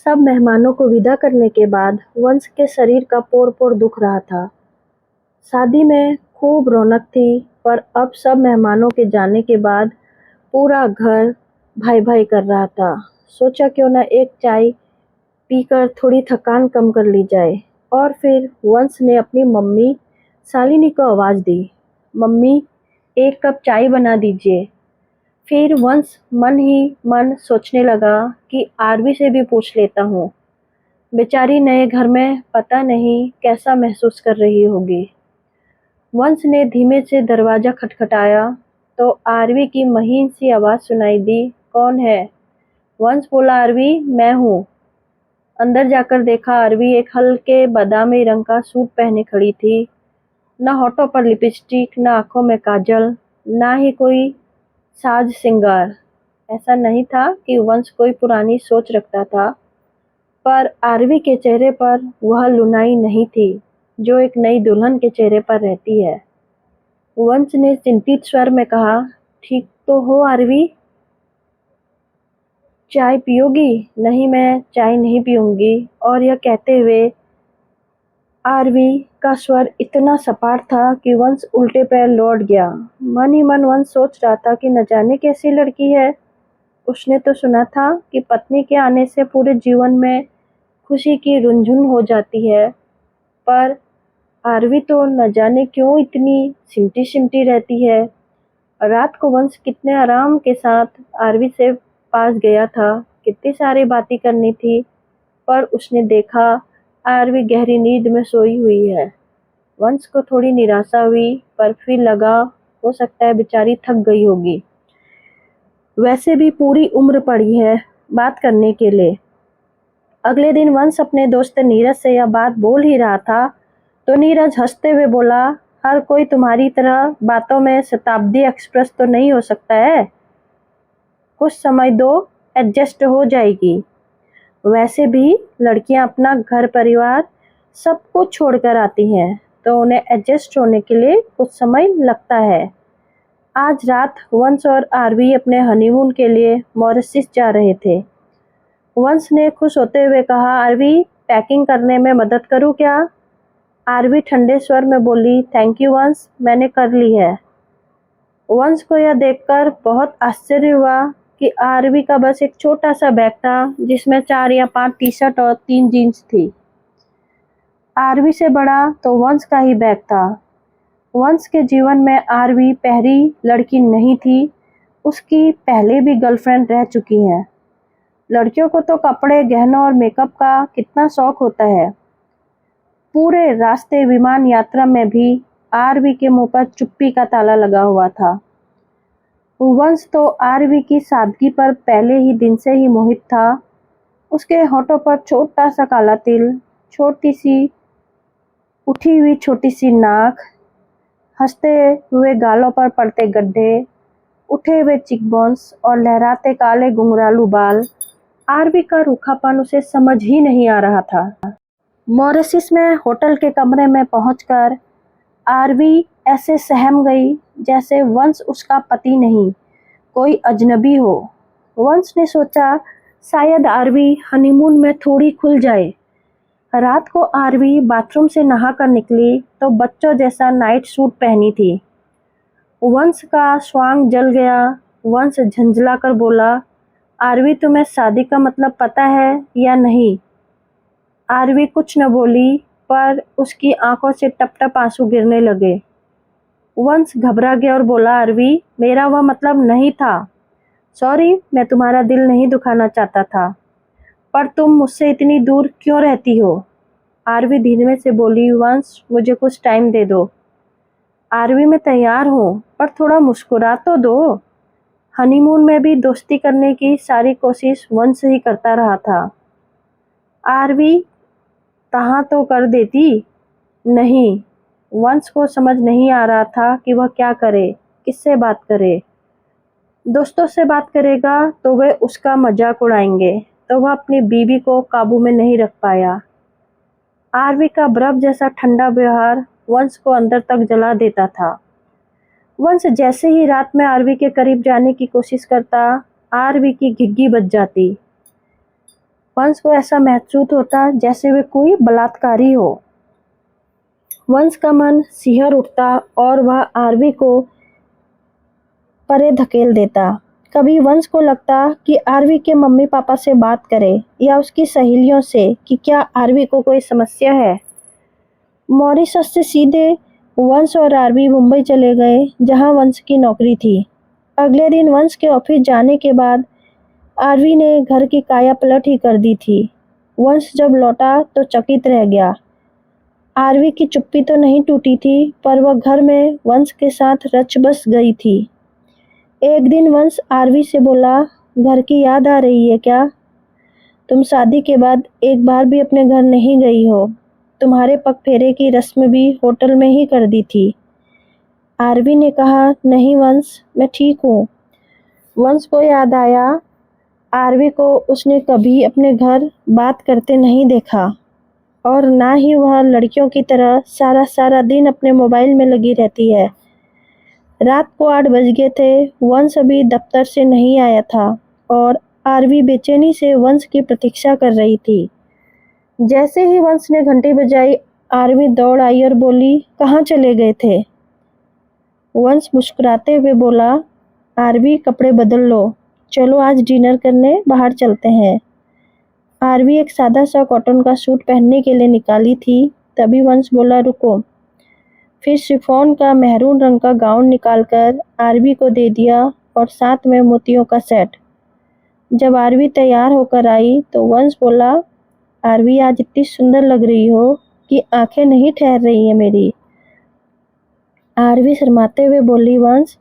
सब मेहमानों को विदा करने के बाद वंश के शरीर का पोर-पोर दुख रहा था। शादी में खूब रौनक थी, पर अब सब मेहमानों के जाने के बाद पूरा घर भाई-भाई कर रहा था। सोचा क्यों न एक चाय पीकर थोड़ी थकान कम कर ली जाए और फिर वंश ने अपनी मम्मी शालिनी को आवाज़ दी, "मम्मी, एक कप चाय बना दीजिए।" फिर वंश मन ही मन सोचने लगा कि आरवी से भी पूछ लेता हूँ। बेचारी नए घर में पता नहीं कैसा महसूस कर रही होगी। वंश ने धीमे से दरवाज़ा खटखटाया तो आरवी की महीन सी आवाज़ सुनाई दी, "कौन है?" वंश बोला, "आरवी, मैं हूँ।" अंदर जाकर देखा आरवी एक हल्के बादामी रंग का सूट पहने खड़ी थी। न होठों पर लिपस्टिक, न आँखों में काजल, ना ही कोई साज सिंगार। ऐसा नहीं था कि वंश कोई पुरानी सोच रखता था, पर आरवी के चेहरे पर वह लुनाई नहीं थी जो एक नई दुल्हन के चेहरे पर रहती है। वंश ने चिंतित स्वर में कहा, "ठीक तो हो आरवी? चाय पियोगी?" "नहीं, मैं चाय नहीं पीऊंगी।" और यह कहते हुए आरवी का स्वर इतना सपाट था कि वंश उल्टे पैर लौट गया। मन ही मन वंश सोच रहा था कि न जाने कैसी लड़की है। उसने तो सुना था कि पत्नी के आने से पूरे जीवन में खुशी की रुंझुन हो जाती है, पर आरवी तो न जाने क्यों इतनी सिमटी-सिमटी रहती है। रात को वंश कितने आराम के साथ आरवी से पास गया था, कितनी सारी बातें करनी थी, पर उसने देखा आरवी गहरी नींद में सोई हुई है। वंश को थोड़ी निराशा हुई, पर फिर लगा हो सकता है बेचारी थक गई होगी। वैसे भी पूरी उम्र पड़ी है बात करने के लिए। अगले दिन वंश अपने दोस्त नीरज से यह बात बोल ही रहा था तो नीरज हंसते हुए बोला, "हर कोई तुम्हारी तरह बातों में शताब्दी एक्सप्रेस तो नहीं हो सकता है। कुछ समय दो, एडजस्ट हो जाएगी। वैसे भी लड़कियां अपना घर परिवार सब कुछ छोड़कर आती हैं, तो उन्हें एडजस्ट होने के लिए कुछ समय लगता है।" आज रात वंश और आरवी अपने हनीमून के लिए मॉरिशस जा रहे थे। वंश ने खुश होते हुए कहा, "आरवी, पैकिंग करने में मदद करूं क्या?" आरवी ठंडे स्वर में बोली, "थैंक यू वंश, मैंने कर ली है।" वंश को यह देखकर बहुत आश्चर्य हुआ कि आरवी का बस एक छोटा सा बैग था जिसमें 4 या 5 टी-शर्ट और 3 जीन्स थी। आरवी से बड़ा तो वंश का ही बैग था। वंश के जीवन में आरवी पहली लड़की नहीं थी, उसकी पहले भी गर्लफ्रेंड रह चुकी हैं। लड़कियों को तो कपड़े, गहनों और मेकअप का कितना शौक होता है। पूरे रास्ते विमान यात्रा में भी आरवी के मुंह पर चुप्पी का ताला लगा हुआ था। वंश तो आरवी की सादगी पर पहले ही दिन से ही मोहित था। उसके होठों पर छोटा सा काला तिल, छोटी सी उठी हुई छोटी सी नाक, हंसते हुए गालों पर पड़ते गड्ढे, उठे हुए चिकबोन्स और लहराते काले घुंघरालू बाल। आरवी का रूखापन उसे समझ ही नहीं आ रहा था। मॉरिशस में होटल के कमरे में पहुंचकर आरवी ऐसे सहम गई जैसे वंश उसका पति नहीं, कोई अजनबी हो। वंश ने सोचा शायद आरवी हनीमून में थोड़ी खुल जाए। रात को आरवी बाथरूम से नहाकर निकली तो बच्चों जैसा नाइट सूट पहनी थी। वंश का स्वांग जल गया। वंश झंझलाकर बोला, "आरवी, तुम्हें शादी का मतलब पता है या नहीं?" आरवी कुछ न बोली, पर उसकी आंखों से टप-टप आंसू गिरने लगे। वंश घबरा गया और बोला, "आरवी, मेरा वह मतलब नहीं था। सॉरी, मैं तुम्हारा दिल नहीं दुखाना चाहता था। पर तुम मुझसे इतनी दूर क्यों रहती हो?" आरवी धीमे से बोली, "वंश, मुझे कुछ टाइम दे दो।" "आरवी, मैं तैयार हूँ, पर थोड़ा मुस्कुरा तो दो।" हनीमून में भी दोस्ती करने की सारी कोशिश वंश ही करता रहा था। आरवी तहाँ तो कर देती। नहीं, वंश को समझ नहीं आ रहा था कि वह क्या करे, किससे बात करे। दोस्तों से बात करेगा तो वे उसका मजाक उड़ाएंगे, तो वह अपनी बीवी को काबू में नहीं रख पाया। आरवी का बर्फ जैसा ठंडा व्यवहार वंश को अंदर तक जला देता था। वंश जैसे ही रात में आरवी के करीब जाने की कोशिश करता, आरवी की घिघी बज जाती। वंश को ऐसा महसूस होता जैसे वे कोई बलात्कारी हो। वंश का मन सिहर उठता और वह आरवी को परे धकेल देता। कभी वंश को लगता कि आरवी के मम्मी पापा से बात करे या उसकी सहेलियों से कि क्या आरवी को कोई समस्या है। मॉरिशस से सीधे वंश और आरवी मुंबई चले गए जहां वंश की नौकरी थी। अगले दिन वंश के ऑफिस जाने के बाद आरवी ने घर की काया पलट ही कर दी थी। वंश जब लौटा तो चकित रह गया। आरवी की चुप्पी तो नहीं टूटी थी, पर वह घर में वंश के साथ रच बस गई थी। एक दिन वंश आरवी से बोला, घर की याद आ रही है क्या? तुम शादी के बाद एक बार भी अपने घर नहीं गई हो। तुम्हारे पगफेरे की रस्म भी होटल में ही कर दी थी। आरवी ने कहा, नहीं वंश, मैं ठीक हूँ। वंश को याद आया, आरवी को उसने कभी अपने घर बात करते नहीं देखा और ना ही वह लड़कियों की तरह सारा सारा दिन अपने मोबाइल में लगी रहती है। रात को 8 बज गए थे। वंश अभी दफ्तर से नहीं आया था और आरवी बेचैनी से वंश की प्रतीक्षा कर रही थी। जैसे ही वंश ने घंटी बजाई, आरवी दौड़ आई और बोली, कहाँ चले गए थे? वंश मुस्कुराते हुए बोला, आरवी कपड़े बदल लो, चलो आज डिनर करने बाहर चलते हैं। आरवी एक सादा सा कॉटन का सूट पहनने के लिए निकाली थी, तभी वंश बोला, रुको। फिर शिफॉन का मेहरून रंग का गाउन निकालकर आरवी को दे दिया और साथ में मोतियों का सेट। जब आरवी तैयार होकर आई तो वंश बोला, आरवी आज इतनी सुंदर लग रही हो कि आंखें नहीं ठहर रही हैं मेरी। आरवी शर्माते हुए बोली, वंश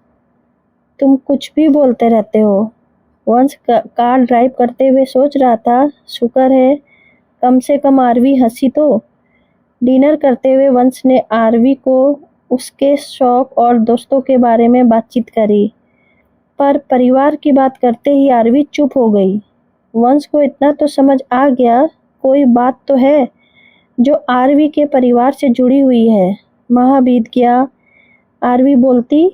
तुम कुछ भी बोलते रहते हो। वंश कार ड्राइव करते हुए सोच रहा था, शुक्र है कम से कम आरवी हंसी तो। डिनर करते हुए वंश ने आरवी को उसके शौक और दोस्तों के बारे में बातचीत करी, पर परिवार की बात करते ही आरवी चुप हो गई। वंश को इतना तो समझ आ गया, कोई बात तो है जो आरवी के परिवार से जुड़ी हुई है। माह बीत गया। आरवी बोलती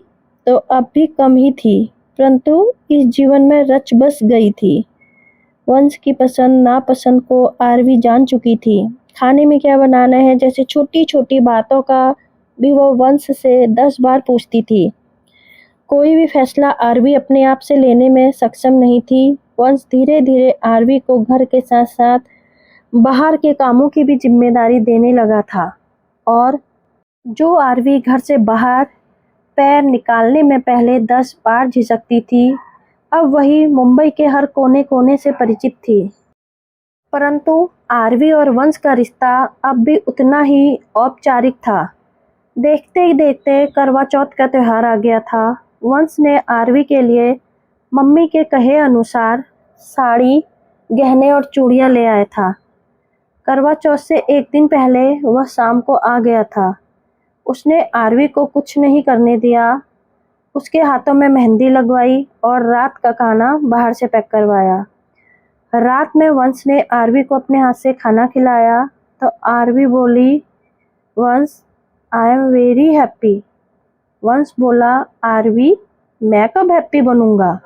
तो अब भी कम ही थी, परंतु इस जीवन में रच बस गई थी। वंश की पसंद नापसंद को आरवी जान चुकी थी। खाने में क्या बनाना है जैसे छोटी छोटी बातों का भी वो वंश से 10 बार पूछती थी। कोई भी फैसला आरवी अपने आप से लेने में सक्षम नहीं थी। वंश धीरे धीरे आरवी को घर के साथ साथ बाहर के कामों की भी जिम्मेदारी देने लगा था और जो आरवी घर से बाहर पैर निकालने में पहले 10 बार झिझकती थी, अब वही मुंबई के हर कोने कोने से परिचित थी। परंतु आरवी और वंश का रिश्ता अब भी उतना ही औपचारिक था। देखते ही देखते करवा चौथ का त्योहार आ गया था। वंश ने आरवी के लिए मम्मी के कहे अनुसार साड़ी, गहने और चूड़ियां ले आया था। करवा चौथ से एक दिन पहले वह शाम को आ गया था। उसने आरवी को कुछ नहीं करने दिया। उसके हाथों में मेहंदी लगवाई और रात का खाना बाहर से पैक करवाया। रात में वंश ने आरवी को अपने हाथ से खाना खिलाया तो आरवी बोली, वंश आई एम वेरी हैप्पी। वंश बोला, आरवी मैं कब हैप्पी बनूंगा?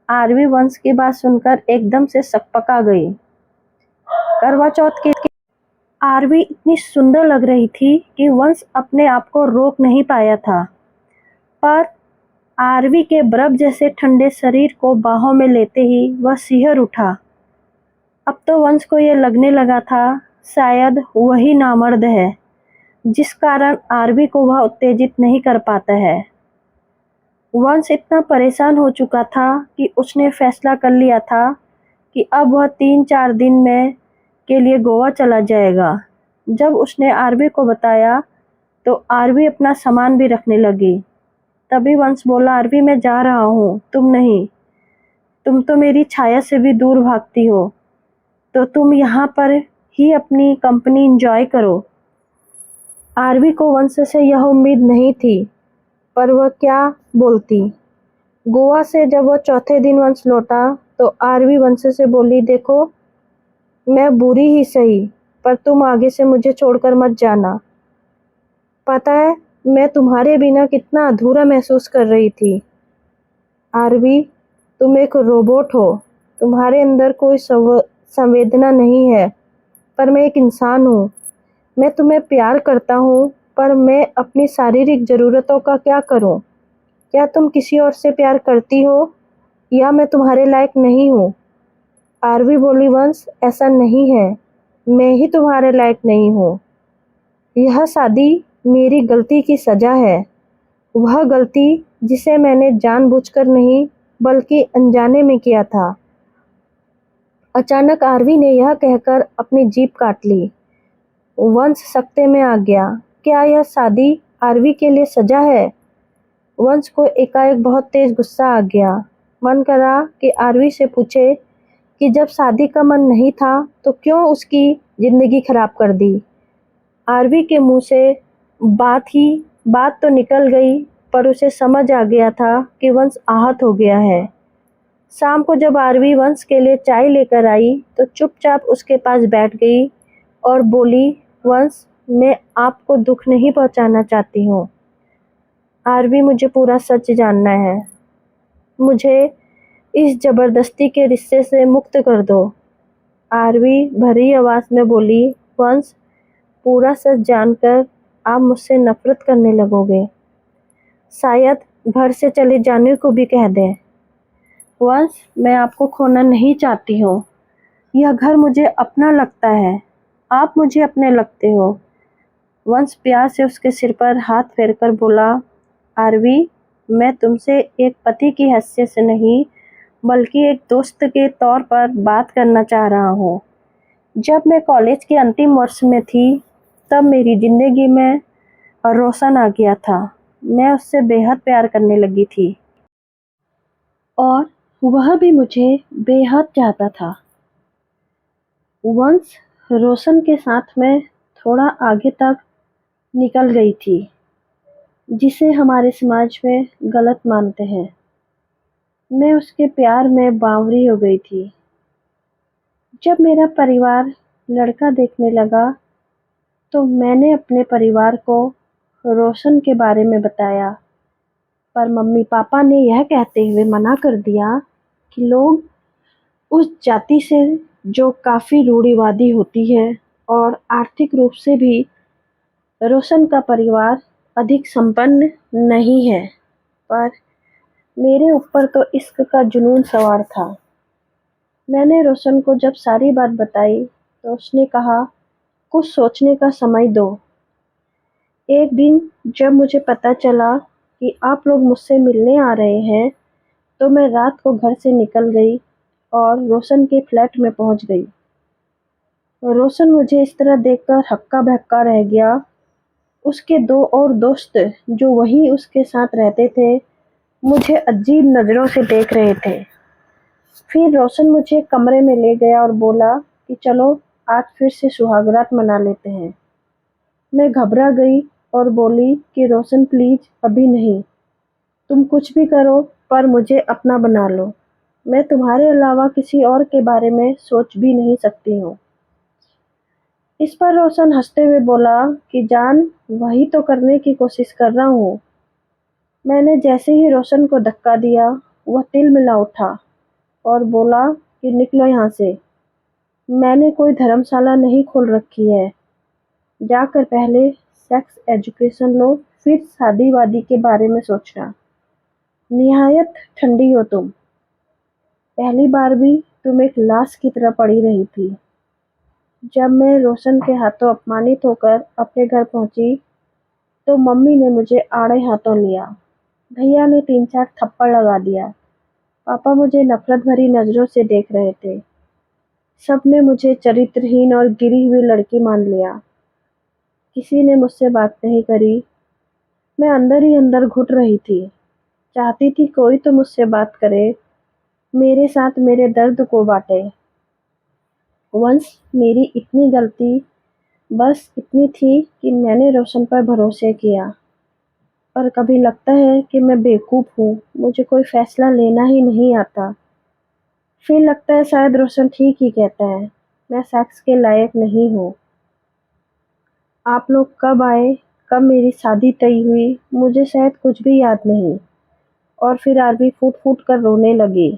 आरवी वंश की बात सुनकर एकदम से सकपका गई। करवा चौथ के आरवी इतनी सुंदर लग रही थी कि वंश अपने आप को रोक नहीं पाया था, पर आरवी के बर्फ जैसे ठंडे शरीर को बाहों में लेते ही वह सिहर उठा। अब तो वंश को यह लगने लगा था शायद वही नामर्द है जिस कारण आरवी को वह उत्तेजित नहीं कर पाता है। वंश इतना परेशान हो चुका था कि उसने फैसला कर लिया था कि अब वह 3-4 दिन में के लिए गोवा चला जाएगा। जब उसने आरवी को बताया तो आरवी अपना सामान भी रखने लगी। तभी वंश बोला, आरवी मैं जा रहा हूँ, तुम नहीं। तुम तो मेरी छाया से भी दूर भागती हो, तो तुम यहाँ पर ही अपनी कंपनी एंजॉय करो। आरवी को वंश से यह उम्मीद नहीं थी, पर वह क्या बोलती। गोवा से जब वह चौथे दिन वंश लौटा तो आरवी वंश से बोली, देखो मैं बुरी ही सही, पर तुम आगे से मुझे छोड़कर मत जाना। पता है मैं तुम्हारे बिना कितना अधूरा महसूस कर रही थी। आरवी तुम एक रोबोट हो, तुम्हारे अंदर कोई संवेदना नहीं है, पर मैं एक इंसान हूँ। मैं तुम्हें प्यार करता हूँ, पर मैं अपनी शारीरिक ज़रूरतों का क्या करूँ? क्या तुम किसी और से प्यार करती हो, या मैं तुम्हारे लायक नहीं हूँ? आरवी बोली, वंश, ऐसा नहीं है। मैं ही तुम्हारे लायक नहीं हूँ। यह शादी मेरी गलती की सज़ा है। वह गलती जिसे मैंने जानबूझकर नहीं, बल्कि अनजाने में किया था। अचानक आरवी ने यह कहकर अपनी जीभ काट ली। वंश सख्ते में आ गया। क्या यह शादी आरवी के लिए सजा है? वंश को एकाएक बहुत तेज गुस्सा आ गया। मन करा कि आरवी से पूछे कि जब शादी का मन नहीं था तो क्यों उसकी जिंदगी खराब कर दी। आरवी के मुंह से बात तो निकल गई, पर उसे समझ आ गया था कि वंश आहत हो गया है। शाम को जब आरवी वंश के लिए चाय लेकर आई तो चुपचाप उसके पास बैठ गई और बोली, वंश, मैं आपको दुख नहीं पहुंचाना चाहती हूँ। आरवी, मुझे पूरा सच जानना है। मुझे इस जबरदस्ती के रिश्ते से मुक्त कर दो। आरवी भरी आवाज में बोली, वंश, पूरा सच जानकर आप मुझसे नफरत करने लगोगे। शायद घर से चले जाने को भी कह दें। वंश, मैं आपको खोना नहीं चाहती हूँ। यह घर मुझे अपना लगता है। आप मुझे अपने लगते हो। वंश प्यार से उसके सिर पर हाथ फेरकर बोला, आरवी, मैं तुमसे एक पति की हैसियत से नहीं, बल्कि एक दोस्त के तौर पर बात करना चाह रहा हूँ। जब मैं कॉलेज के अंतिम वर्ष में थी, तब मेरी ज़िंदगी में रोशन आ गया था। मैं उससे बेहद प्यार करने लगी थी और वह भी मुझे बेहद चाहता था। वंश रोशन के साथ में थोड़ा आगे तक निकल गई थी, जिसे हमारे समाज में गलत मानते हैं। मैं उसके प्यार में बावरी हो गई थी। जब मेरा परिवार लड़का देखने लगा, तो मैंने अपने परिवार को रोशन के बारे में बताया, पर मम्मी पापा ने यह कहते हुए मना कर दिया कि लोग उस जाति से जो काफ़ी रूढ़िवादी होती है और आर्थिक रूप से भी रोशन का परिवार अधिक संपन्न नहीं है। पर मेरे ऊपर तो इश्क का जुनून सवार था। मैंने रोशन को जब सारी बात बताई तो उसने कहा, कुछ सोचने का समय दो। एक दिन जब मुझे पता चला कि आप लोग मुझसे मिलने आ रहे हैं, तो मैं रात को घर से निकल गई और रोशन के फ्लैट में पहुंच गई। रोशन मुझे इस तरह देखकर हक्का बक्का रह गया। उसके दो और दोस्त जो वहीं उसके साथ रहते थे, मुझे अजीब नज़रों से देख रहे थे। फिर रोशन मुझे कमरे में ले गया और बोला कि चलो आज फिर से सुहागरात मना लेते हैं। मैं घबरा गई और बोली कि रोशन, प्लीज अभी नहीं। तुम कुछ भी करो, पर मुझे अपना बना लो। मैं तुम्हारे अलावा किसी और के बारे में सोच भी नहीं सकती हूँ। इस पर रोशन हंसते हुए बोला कि जान, वही तो करने की कोशिश कर रहा हूँ। मैंने जैसे ही रोशन को धक्का दिया, वह तिलमिला उठा और बोला कि निकलो यहाँ से। मैंने कोई धर्मशाला नहीं खोल रखी है। जाकर पहले सेक्स एजुकेशन लो, फिर शादी वादी के बारे में सोचना। निहायत ठंडी हो तुम। पहली बार भी तुम एक लाश की तरह पड़ी रही थी। जब मैं रोशन के हाथों अपमानित होकर अपने घर पहुंची, तो मम्मी ने मुझे आड़े हाथों लिया। भैया ने 3-4 थप्पड़ लगा दिया। पापा मुझे नफरत भरी नजरों से देख रहे थे। सबने मुझे चरित्रहीन और गिरी हुई लड़की मान लिया। किसी ने मुझसे बात नहीं करी। मैं अंदर ही अंदर घुट रही थी। चाहती थी कोई तो मुझसे बात करे, मेरे साथ मेरे दर्द को बांटे। वंश, मेरी इतनी गलती बस इतनी थी कि मैंने रोशन पर भरोसे किया। पर कभी लगता है कि मैं बेवकूफ़ हूँ, मुझे कोई फैसला लेना ही नहीं आता। फिर लगता है शायद रोशन ठीक ही कहता है, मैं सेक्स के लायक नहीं हूँ। आप लोग कब आए, कब मेरी शादी तय हुई, मुझे शायद कुछ भी याद नहीं। और फिर आरवी फूट फूट कर रोने लगी।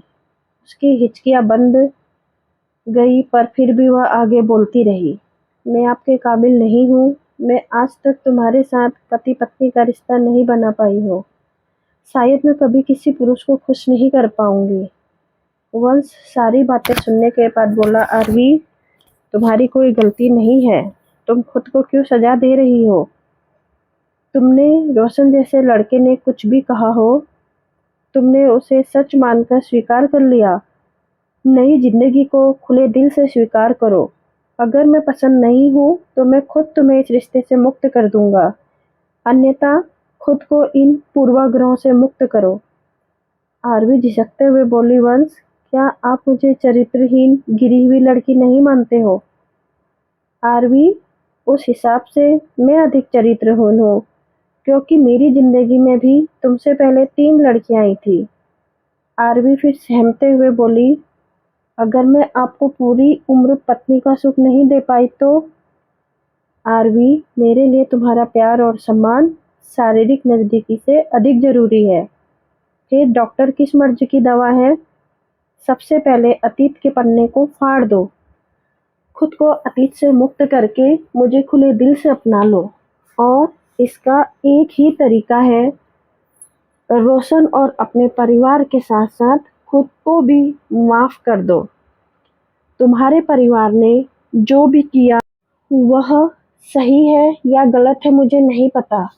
उसकी हिचकियाँ बंद गई, पर फिर भी वह आगे बोलती रही। मैं आपके काबिल नहीं हूँ। मैं आज तक तुम्हारे साथ पति पत्नी का रिश्ता नहीं बना पाई हूँ। शायद मैं कभी किसी पुरुष को खुश नहीं कर पाऊंगी। वंश सारी बातें सुनने के बाद बोला, आरवी, तुम्हारी कोई गलती नहीं है। तुम खुद को क्यों सजा दे रही हो? तुमने रोशन जैसे लड़के ने कुछ भी कहा हो, तुमने उसे सच मानकर स्वीकार कर लिया। नई जिंदगी को खुले दिल से स्वीकार करो। अगर मैं पसंद नहीं हूँ तो मैं खुद तुम्हें इस रिश्ते से मुक्त कर दूंगा, अन्यथा खुद को इन पूर्वाग्रहों से मुक्त करो। आरवी झिझकते हुए बोली, वंश, क्या आप मुझे चरित्रहीन गिरी हुई लड़की नहीं मानते हो? आरवी, उस हिसाब से मैं अधिक चरित्रहीन हूँ, क्योंकि मेरी जिंदगी में भी तुमसे पहले 3 लड़कियां आई थी। आरवी फिर सहमते हुए बोली, अगर मैं आपको पूरी उम्र पत्नी का सुख नहीं दे पाई तो? आरवी, मेरे लिए तुम्हारा प्यार और सम्मान शारीरिक नजदीकी से अधिक जरूरी है। फिर डॉक्टर किस मर्ज की दवा है? सबसे पहले अतीत के पन्ने को फाड़ दो। खुद को अतीत से मुक्त करके मुझे खुले दिल से अपना लो। और इसका एक ही तरीका है, रोशन और अपने परिवार के साथ साथ खुद को भी माफ कर दो। तुम्हारे परिवार ने जो भी किया वह सही है या गलत है मुझे नहीं पता,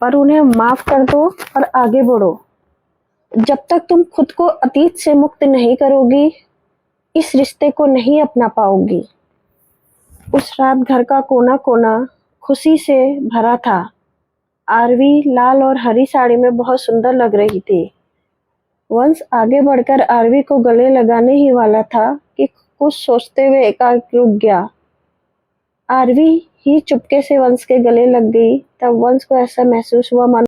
पर उन्हें माफ कर दो और आगे बढ़ो। जब तक तुम खुद को अतीत से मुक्त नहीं करोगी, इस रिश्ते को नहीं अपना पाओगी। उस रात घर का कोना कोना खुशी से भरा था। आरवी लाल और हरी साड़ी में बहुत सुंदर लग रही थी। वंश आगे बढ़कर आरवी को गले लगाने ही वाला था कि कुछ सोचते हुए एकाएक रुक गया। आरवी ही चुपके से वंश के गले लग गई। तब वंश को ऐसा महसूस हुआ मानो